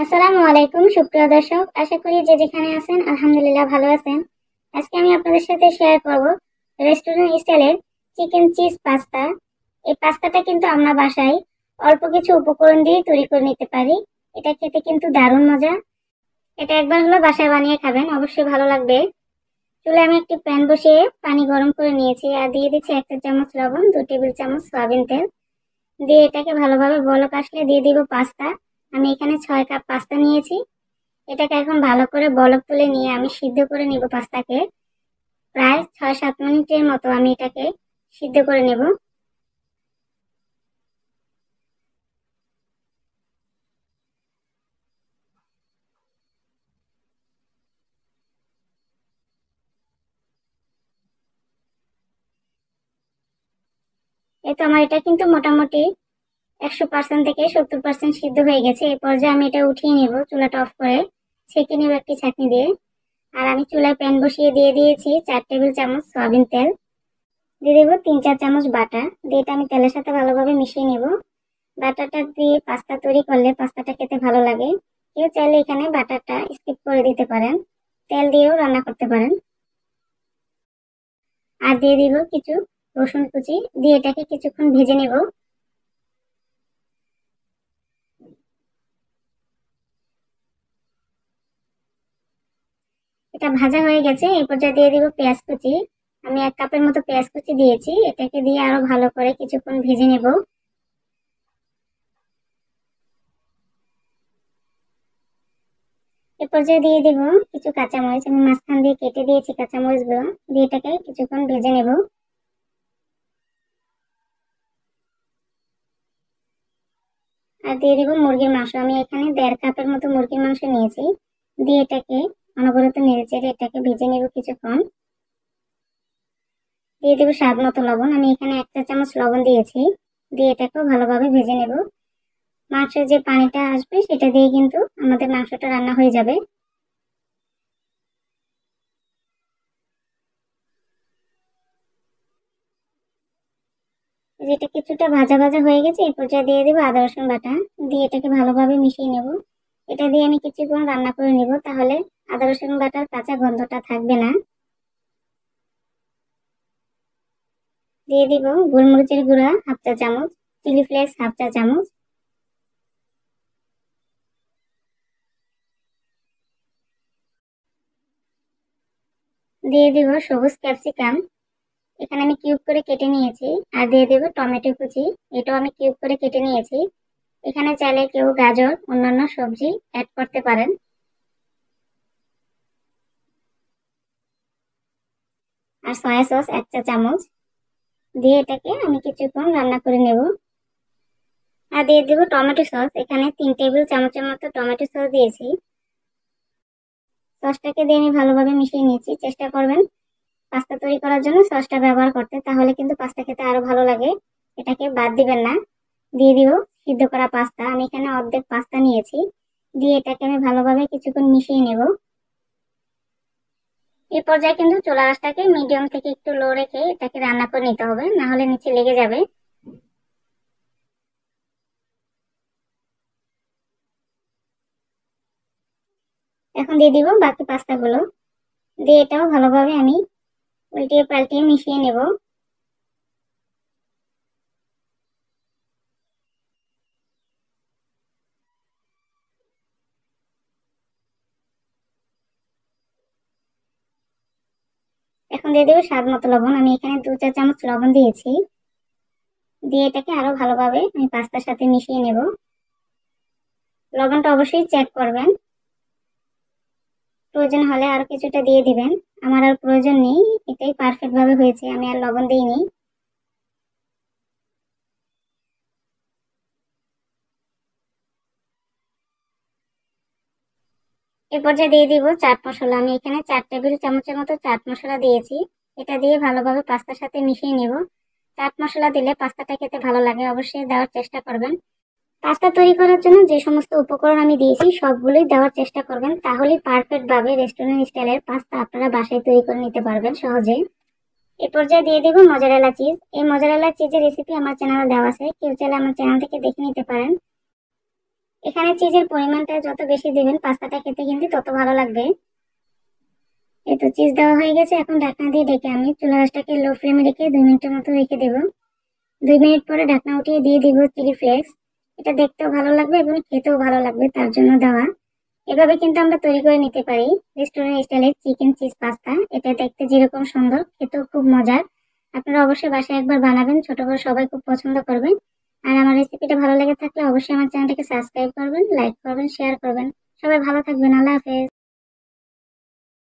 আসসালামু আলাইকুম সুপ্রিয় দর্শক, আশা করি যে যেখানে আছেন আলহামদুলিল্লাহ ভালো আছেন। আজকে আমি আপনাদের সাথে শেয়ার করব রেস্টুরেন্ট স্টাইলের চিকেন চিজ পাস্তা। এই পাস্তাটা কিন্তু আমরা বাসায় অল্প কিছু উপকরণ দিয়ে তৈরি করে নিতে পারি। এটা খেতে কিন্তু দারুণ মজা। এটা একবার হলো বাসায় বানিয়ে খাবেন, অবশ্যই ভালো লাগবে। চুলায় আমি একটি প্যান বসিয়ে পানি গরম করে নিয়েছি আর দিয়ে দিচ্ছি 1 চা-চামচ লবণ, 2 টেবিল চামচ সয়াবিন তেল। দিয়ে এটাকে ভালোভাবে বলক আসলে দিয়ে দিব পাস্তা। আমি এখানে 6 কাপ পাস্তা নিয়েছি। এটাকে এখন ভালো করে বলক তুলে নিয়ে আমি সিদ্ধ করে নিব পাস্তাকে। প্রায় 6-7 মিনিটের মতো আমি এটাকে সিদ্ধ করে নেব। এই তো আমার এটা কিন্তু মোটামুটি 100% থেকে 70% সিদ্ধ হয়ে গেছে। এই পর্যায়ে আমি এটা উঠিয়ে নেব, চুলাটা অফ করে ছেঁকে নেব একটি ছাঁকনি দিয়ে। আর আমি চুলায় প্যান বসিয়ে দিয়ে দিয়েছি 4 টেবিল চামচ সয়াবিন তেল। দিয়ে দেবো 3-4 চামচ বাটার, দিয়ে এটা আমি তেলের সাথে ভালোভাবে মিশিয়ে নেব। বাটারটা দিয়ে পাস্তা তৈরি করলে পাস্তাটা খেতে ভালো লাগে। কেউ চাইলে এখানে বাটারটা স্কিপ করে দিতে পারেন, তেল দিয়েও রান্না করতে পারেন। আর দিয়ে দিব কিছু রসুন কুচি, দিয়ে এটাকে কিছুক্ষণ ভেজে নেব। এটা ভাজা হয়ে গেছে, এই পর্যায়ে দিয়ে দিব পেঁয়াজ কুচি। আমি 1 কাপের মতো পেঁয়াজ কুচি দিয়েছি, এটাকে দিয়ে আরো ভালো করে কিছুক্ষণ ভেজে নেব। এ পর্যায়ে দিয়ে দিব কিছু কাঁচামরিচ, আমি মাঝখান দিয়ে কেটে দিয়েছি কাঁচামরিচ গুলো, দিয়ে এটাকে কিছুক্ষণ ভেজে নেব। আর দিয়ে দিব মুরগির মাংস, আমি এখানে 1.5 কাপের মতো মুরগির মাংস নিয়েছি। দিয়ে এটাকে অনবরত নেড়ে চেড়ে এটাকে ভেজে নেব কিছুক্ষণ। দিয়ে দেবো স্বাদ মতো লবণ, আমি এখানে 1 চা-চামচ লবণ দিয়েছি। দিয়ে এটাকেও ভালোভাবে ভেজে নেব। মাংসের যে পানিটা আসবে সেটা দিয়ে কিন্তু আমাদের মাংসটা রান্না হয়ে যাবে। যেটা কিছুটা ভাজা ভাজা হয়ে গেছে, এই পর্যায়ে দিয়ে দেবো আদা রসুন বাটা। দিয়ে এটাকে ভালোভাবে মিশিয়ে নেব। এটা দিয়ে আমি কিছুক্ষণ রান্না করে নেব, তাহলে আদা রসুন বাটার কাঁচা গন্ধটা থাকবে না। দিয়ে দিব গোলমরিচের গুঁড়া 1/2 চা-চামচ, চিলি ফ্লেক্স 1/2 চা-চামচ। দিয়ে দিব সবুজ ক্যাপসিকাম, এখানে আমি কিউব করে কেটে নিয়েছি। আর দিয়ে দেব টমেটো কুচি, এটাও আমি কিউব করে কেটে নিয়েছি। এখানে চাইলে কেউ গাজর অন্যান্য সবজি অ্যাড করতে পারেন। আর সয়া সস 1 চা-চামচ। দিয়ে এটাকে আমি কিছুক্ষণ রান্না করে নেব। আর দিয়ে দেব টমেটো সস, এখানে 3 টেবিল চামচের মতো টমেটো সস দিয়েছি। সসটাকে দিয়ে আমি ভালোভাবে মিশিয়ে নিয়েছি। চেষ্টা করবেন পাস্তা তৈরি করার জন্য সসটা ব্যবহার করতে, তাহলে কিন্তু পাস্তা খেতে আরো ভালো লাগে। এটাকে বাদ দিবেন না। দিয়ে দিব সিদ্ধ করা পাস্তা, আমি এখানে অর্ধেক পাস্তা নিয়েছি। দিয়ে এটাকে আমি ভালোভাবে কিছুক্ষণ মিশিয়ে নেব। এই পর্যায়ে কিন্তু চুলা আঁচটাকে মিডিয়াম থেকে একটু লো রেখে এটাকে রান্না করে নিতে হবে, না হলে নিচে লেগে যাবে। এখন দিয়ে দিব বাকি পাস্তাগুলো। দিয়ে এটাও ভালোভাবে আমি উল্টিয়ে পাল্টিয়ে মিশিয়ে নেব। এখন দিয়ে দেবো স্বাদ মতো লবণ, আমি এখানে 2 চা-চামচ লবণ দিয়েছি। দিয়ে এটাকে আরো ভালোভাবে আমি পাস্তার সাথে মিশিয়ে নেব। লবণটা অবশ্যই চেক করবেন, প্রয়োজন হলে আরো কিছুটা দিয়ে দিবেন। আমার আর প্রয়োজন নেই, এটাই পারফেক্ট ভাবে হয়েছে, আমি আর লবণ দিইনি। এ পর্যায়ে দিয়ে দিব চাট মশলা, আমি এখানে 4 টেবিল চামচের মতো চাট মশলা দিয়েছি। এটা দিয়ে ভালোভাবে পাস্তার সাথে মিশিয়ে নেব। চাট মশলা দিলে পাস্তাটা খেতে ভালো লাগে, অবশ্যই দেওয়ার চেষ্টা করবেন। পাস্তা তৈরি করার জন্য যে সমস্ত উপকরণ আমি দিয়েছি সবগুলোই দেওয়ার চেষ্টা করবেন, তাহলেই পারফেক্ট ভাবে রেস্টুরেন্ট স্টাইলের পাস্তা আপনারা বাসায় তৈরি করে নিতে পারবেন সহজে। এ পর্যায়ে দিয়ে দেব মজারেলা চিজ। এই মজারেলা চিজের রেসিপি আমার চ্যানেলে দেওয়া আছে, কেউ চাইলে আমার চ্যানেল থেকে দেখে নিতে পারেন। এখানে চিজের পরিমাণটা যত বেশি দিবেন পাস্তাটা খেতে কিন্তু তত ভালো লাগবে। এই তো চিজ দেওয়া হয়ে গেছে, এখন ঢাকনা দিয়ে ঢেকে আমি চুলা আঁচটাকে লো ফ্লেমে রেখে 2 মিনিটের মতো রেখে দেবো। 2 মিনিট পরে ঢাকনা উঠিয়ে দিয়ে দিব চিলি ফ্লেক্স। এটা দেখতেও ভালো লাগবে এবং খেতেও ভালো লাগবে, তার জন্য দেওয়া। এভাবে কিন্তু আমরা তৈরি করে নিতে পারি রেস্টুরেন্ট স্টাইলের চিকেন চিজ পাস্তা। এটা দেখতে যেরকম সুন্দর, খেতেও খুব মজার। আপনারা অবশ্যই বাসায় একবার বানাবেন, ছোট বড় সবাই খুব পছন্দ করবেন। আর আমার রেসিপিটা ভালো লেগে থাকলে অবশ্যই আমার চ্যানেলটাকে সাবস্ক্রাইব করবেন, লাইক করবেন, শেয়ার করবেন। সবাই ভালো থাকবেন, আল্লাহ হাফেজ।